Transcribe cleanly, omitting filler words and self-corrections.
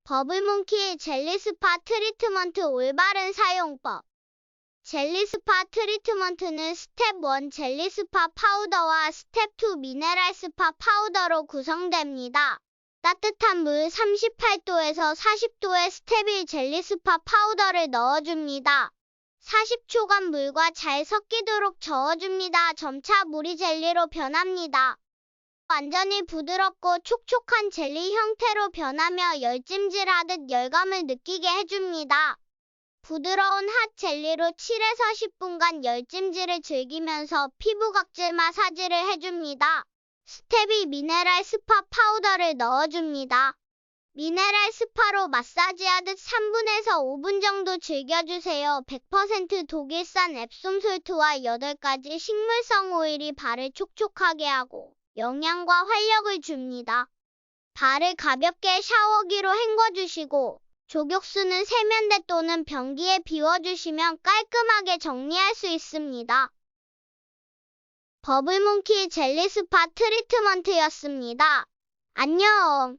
버블몽키 젤리 스파 트리트먼트 올바른 사용법. 젤리 스파 트리트먼트는 스텝 1 젤리 스파 파우더와 스텝 2 미네랄 스파 파우더로 구성됩니다. 따뜻한 물 38도에서 40도의 스텝 1 젤리 스파 파우더를 넣어줍니다. 40초간 물과 잘 섞이도록 저어줍니다. 점차 물이 젤리로 변합니다. 완전히 부드럽고 촉촉한 젤리 형태로 변하며 열찜질하듯 열감을 느끼게 해줍니다. 부드러운 핫 젤리로 7에서 10분간 열찜질을 즐기면서 피부 각질 마사지를 해줍니다. 스텝 2 미네랄 스파 파우더를 넣어줍니다. 미네랄 스파로 마사지하듯 3분에서 5분 정도 즐겨주세요. 100% 독일산 앱솜솔트와 8가지 식물성 오일이 발을 촉촉하게 하고 영양과 활력을 줍니다. 발을 가볍게 샤워기로 헹궈주시고 족욕수는 세면대 또는 변기에 비워주시면 깔끔하게 정리할 수 있습니다. 버블몽키 젤리 스파 트리트먼트였습니다. 안녕!